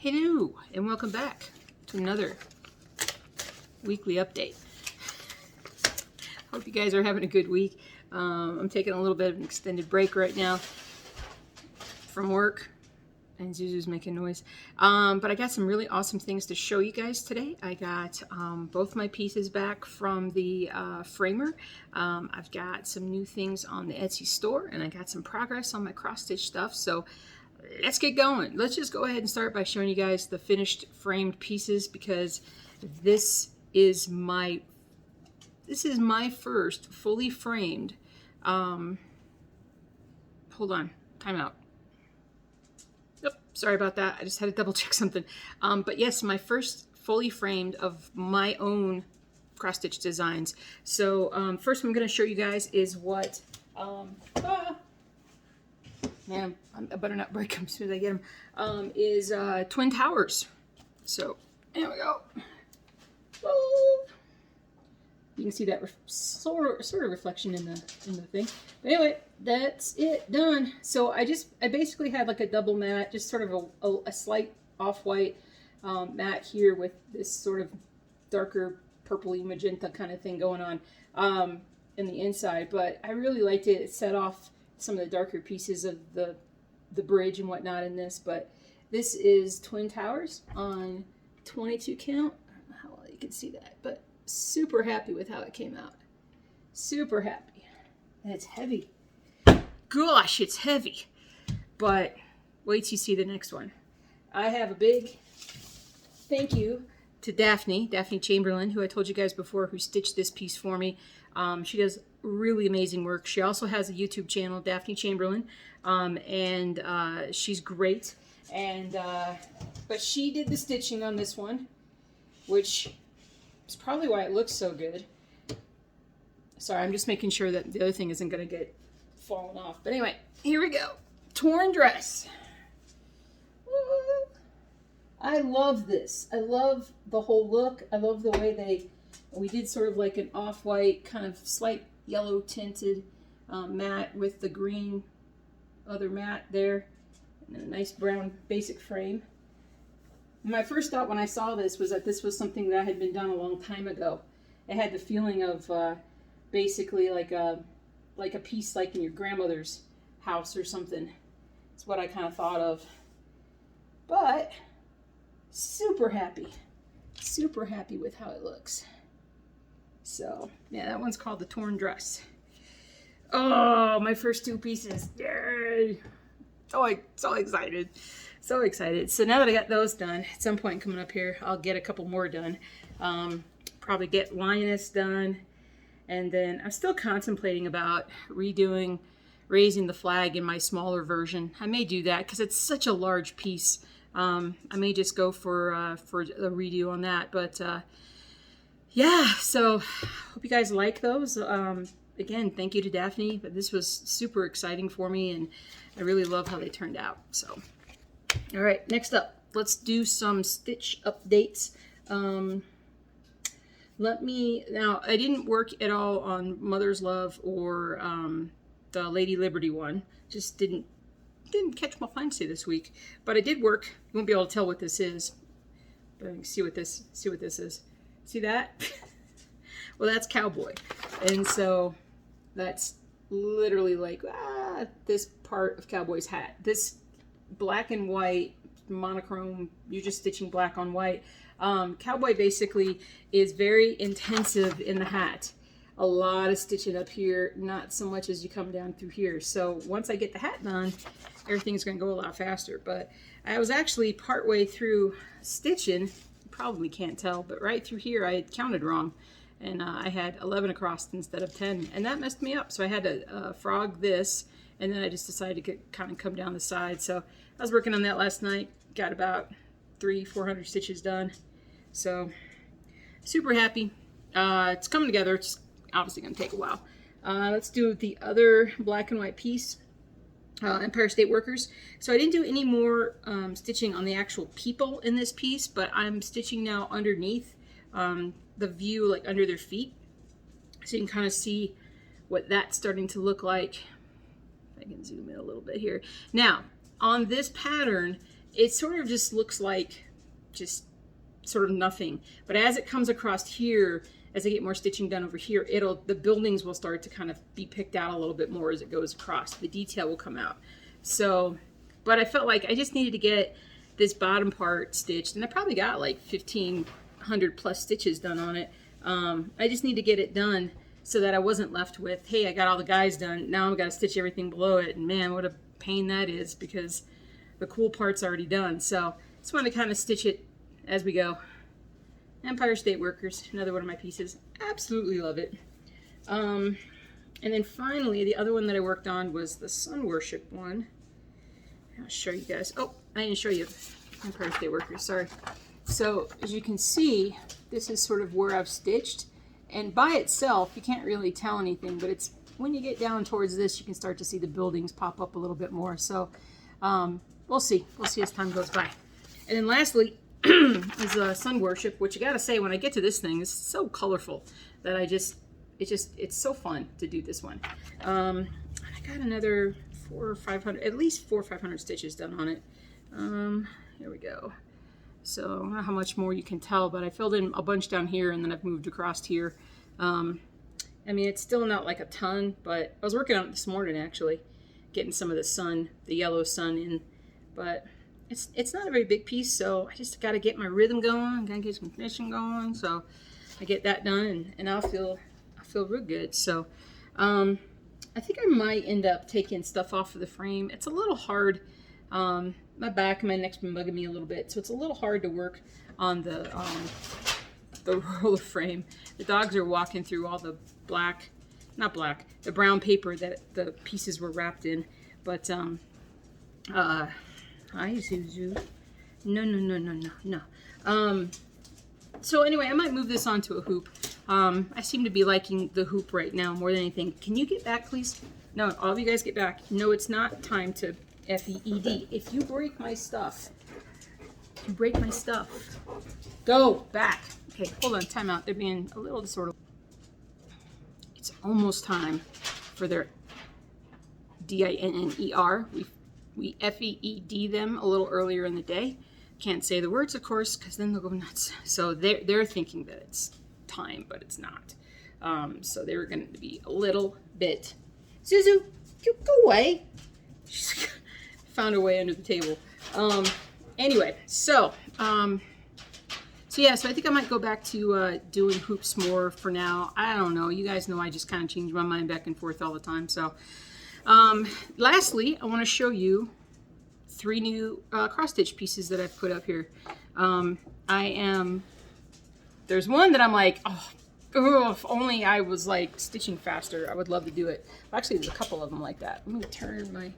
Hello, and welcome back to another weekly update. Hope you guys are having a good week. I'm taking a little bit of an extended break right now from work, and Zuzu's making noise. But I got some really awesome things to show you guys today. I got both my pieces back from the framer. I've got some new things on the Etsy store, and I got some progress on my cross-stitch stuff. So let's get going. Let's just go ahead and start by showing you guys the finished framed pieces, because this is my first fully framed hold on, time out. Yep, sorry about that. I just had to double check something. But yes, my first fully framed of my own cross-stitch designs. So first I'm going to show you guys is what man, I better not break them as soon as I get them, is Twin Towers. So, there we go. Woo! You can see that sort of reflection in the thing. But anyway, that's it, done. So I basically had like a double mat, just sort of a slight off-white mat here with this sort of darker purpley magenta kind of thing going on in the inside. But I really liked it. It set off some of the darker pieces of the bridge and whatnot in this. But this is Twin Towers on 22 count. I don't know how well you can see that, but super happy with how it came out. Super happy. And it's heavy. Gosh, it's heavy. But wait till you see the next one. I have a big thank you to Daphne Chamberlain, who I told you guys before, who stitched this piece for me. She does really amazing work. She also has a YouTube channel, Daphne Chamberlain, and she's great. And but she did the stitching on this one, which is probably why it looks so good. Sorry, I'm just making sure that the other thing isn't going to get fallen off. But anyway, here we go. Torn dress. Woo! I love this. I love the whole look. I love the way we did sort of like an off-white, kind of slight yellow tinted mat with the green other mat there, and then a nice brown basic frame. My first thought when I saw this was that this was something that had been done a long time ago. It had the feeling of basically like a piece like in your grandmother's house or something. It's what I kind of thought of. But super happy with how it looks. So yeah, that one's called the Torn Dress. Oh, my first two pieces. Yay! Oh, so excited. So excited. So now that I got those done, at some point coming up here, I'll get a couple more done. Probably get Lioness done. And then I'm still contemplating about raising the flag in my smaller version. I may do that because it's such a large piece. I may just go for a redo on that. But yeah, so hope you guys like those. Again, thank you to Daphne. But this was super exciting for me, and I really love how they turned out. So, all right, next up, let's do some stitch updates. Now, I didn't work at all on Mother's Love or the Lady Liberty one. Just didn't catch my fancy this week. But I did work. You won't be able to tell what this is, but I can see what this is. See that? Well, that's Cowboy, and so that's literally like this part of Cowboy's hat. This black and white monochrome. You're just stitching black on white. Cowboy basically is very intensive in the hat. A lot of stitching up here, not so much as you come down through here. So once I get the hat done, everything's going to go a lot faster. But I was actually partway through stitching. You probably can't tell, but right through here I had counted wrong. And I had 11 across instead of 10. And that messed me up. So I had to frog this. And then I just decided to kind of come down the side. So I was working on that last night. Got about 400 stitches done. So super happy. It's coming together. It's obviously going to take a while. Let's do the other black and white piece, Empire State Workers. So I didn't do any more stitching on the actual people in this piece, but I'm stitching now underneath the view, like under their feet. So you can kind of see what that's starting to look like. I can zoom in a little bit here. Now, on this pattern, it sort of just looks like just sort of nothing. But as it comes across here, as I get more stitching done over here, the buildings will start to kind of be picked out a little bit more as it goes across. The detail will come out. So, but I felt like I just needed to get this bottom part stitched, and I probably got like 1,500 plus stitches done on it. I just need to get it done so that I wasn't left with, hey, I got all the guys done, now I've got to stitch everything below it, and man, what a pain that is, because the cool part's already done. So just want to kind of stitch it as we go. Empire State Workers, another one of my pieces. Absolutely love it. And then finally, the other one that I worked on was the Sun Worship one. I'll show you guys. Oh, I didn't show you Empire State Workers, sorry. So as you can see, this is sort of where I've stitched. And by itself, you can't really tell anything, but it's when you get down towards this, you can start to see the buildings pop up a little bit more. So we'll see. We'll see as time goes by. And then lastly is Sun Worship, which I gotta say, when I get to this thing, it's so colorful that it's so fun to do this one. I got another 400 or 500, at least 400 or 500 stitches done on it. Here we go. So I don't know how much more you can tell, but I filled in a bunch down here, and then I've moved across here. I mean, it's still not like a ton, but I was working on it this morning actually, getting some of the sun, the yellow sun in, but it's not a very big piece, so I just got to get my rhythm going, got to get some finishing going, so I get that done, and I feel real good. So I think I might end up taking stuff off of the frame. It's a little hard. My back and my neck's been bugging me a little bit, so it's a little hard to work on the roller frame. The dogs are walking through all the the brown paper that the pieces were wrapped in. But hi Zuzu. No. So anyway, I might move this onto a hoop. I seem to be liking the hoop right now more than anything. Can you get back, please? No, all of you guys get back. No, it's not time to FEED. If you break my stuff, go back. Okay, hold on, time out. They're being a little disorderly. It's almost time for their DINNER. We FEED them a little earlier in the day. Can't say the words, of course, because then they'll go nuts. So they're thinking that it's time, but it's not. So they were going to be a little bit. Zuzu, you go away. She's found her way under the table. Anyway, so yeah, so I think I might go back to doing hoops more for now. I don't know. You guys know I just kind of change my mind back and forth all the time. So lastly, I want to show you 3 new cross stitch pieces that I've put up here. There's one that I'm like, oh, if only I was like stitching faster, I would love to do it. Actually, there's a couple of them like that. I'm going to turn my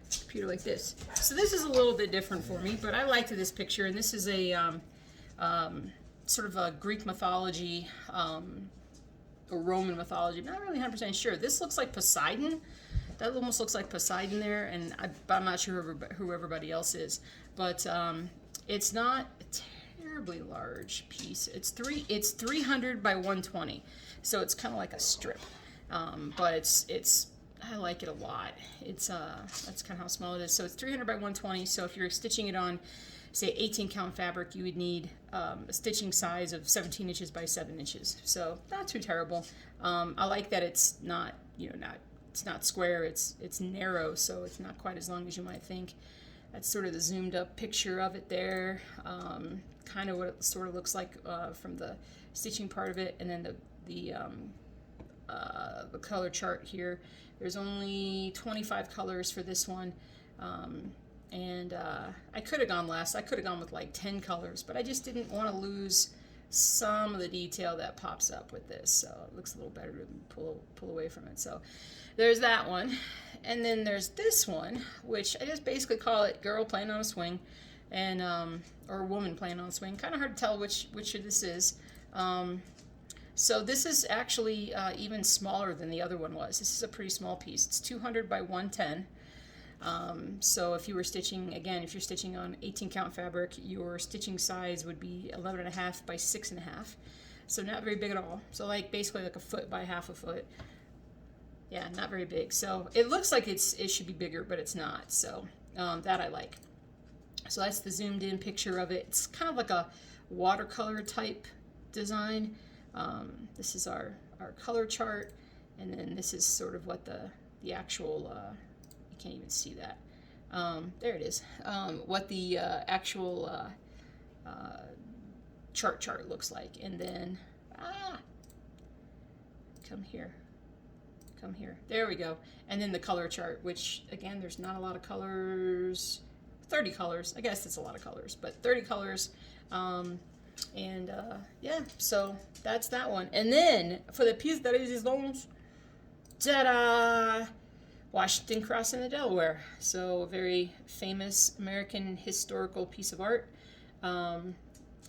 computer like this. So this is a little bit different for me, but I liked this picture, and this is a sort of a Greek mythology or Roman mythology. I'm not really 100% sure. This looks like Poseidon. That almost looks like Poseidon there, and I'm not sure who everybody else is. But it's not a terribly large piece. It's 300 by 120, so it's kind of like a strip. But I like it a lot. That's kind of how small it is. So it's 300 by 120. So if you're stitching it on, say, 18 count fabric, you would need a stitching size of 17 inches by 7 inches. So not too terrible. I like that it's not, it's not square. It's narrow, so it's not quite as long as you might think. That's sort of the zoomed up picture of it there. Kind of what it sort of looks like from the stitching part of it, and then the color chart here. There's only 25 colors for this one. And I could have gone less. I could have gone with like 10 colors, but I just didn't want to lose some of the detail that pops up with this. So it looks a little better to pull away from it. So there's that one. And then there's this one, which I just basically call it girl playing on a swing, and or woman playing on a swing. Kind of hard to tell which of this is. So this is actually even smaller than the other one was. This is a pretty small piece. It's 200 by 110. So if you were stitching, again, if you're stitching on 18 count fabric, your stitching size would be 11.5 by 6.5. So not very big at all. So like basically like a foot by half a foot. Yeah, not very big. So it looks like it should be bigger, but it's not. So that I like. So that's the zoomed in picture of it. It's kind of like a watercolor type design. This is our color chart, and then this is sort of what the actual, you can't even see that. There it is. What the actual chart looks like. And then, come here. There we go. And then the color chart, which again, there's not a lot of colors. 30 colors. I guess it's a lot of colors, but 30 colors. Yeah, so that's that one. And then for the piece de resistance, ta-da! Washington Cross in the Delaware. So a very famous American historical piece of art.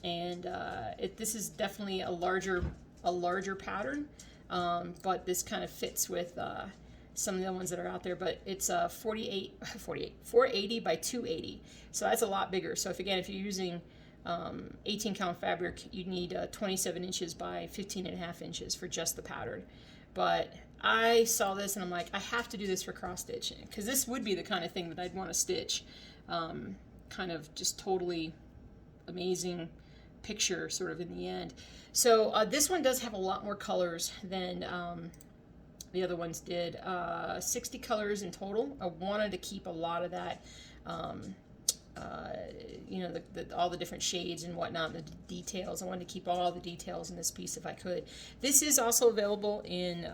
This is definitely a larger pattern, but this kind of fits with some of the ones that are out there. But it's 480 by 280, so that's a lot bigger. So if you're using 18 count fabric, you need 27 inches by 15.5 inches for just the pattern. But I saw this and I'm like, I have to do this for cross stitch, because this would be the kind of thing that I'd want to stitch. Kind of just totally amazing picture sort of in the end. So this one does have a lot more colors than the other ones did. 60 colors in total. I wanted to keep a lot of that, you know, all the different shades and whatnot, the details. I wanted to keep all the details in this piece if I could. This is also available in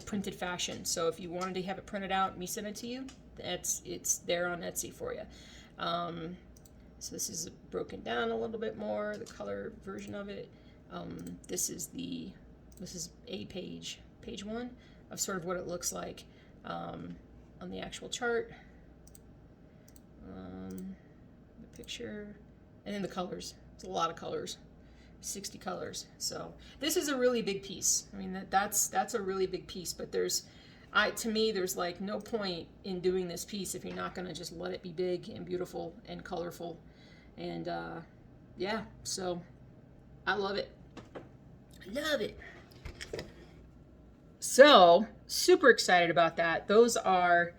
printed fashion. So if you wanted to have it printed out and me send it to you, it's there on Etsy for you. So this is broken down a little bit more, the color version of it. This is a page 1 of sort of what it looks like on the actual chart. The picture, and then the colors. It's a lot of colors, 60 colors. So this is a really big piece. I mean, that's a really big piece, but to me, there's like no point in doing this piece if you're not going to just let it be big and beautiful and colorful. And yeah, so I love it. I love it. So super excited about that. Those are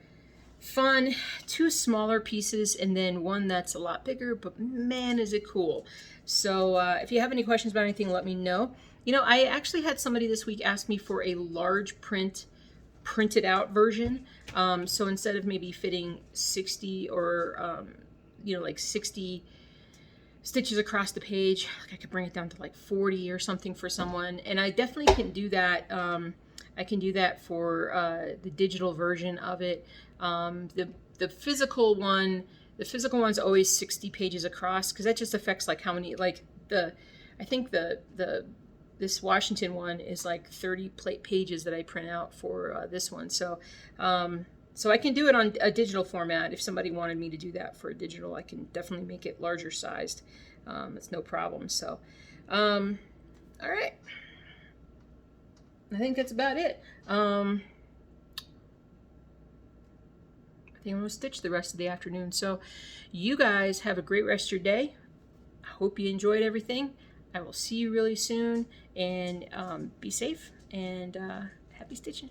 fun. 2 smaller pieces and then one that's a lot bigger, but man, is it cool. So if you have any questions about anything, let me know. You know, I actually had somebody this week ask me for a large printed out version. So instead of maybe fitting 60 or, you know, like 60 stitches across the page, I could bring it down to like 40 or something for someone. And I definitely can do that. I can do that for the digital version of it. The physical one's always 60 pages across, because that just affects like how many, like I think this Washington one is like 30 pages that I print out for this one. So so I can do it on a digital format. If somebody wanted me to do that for a digital, I can definitely make it larger sized. It's no problem. So all right, I think that's about it. I think I'm going to stitch the rest of the afternoon. So you guys have a great rest of your day. I hope you enjoyed everything. I will see you really soon, and be safe, and happy stitching.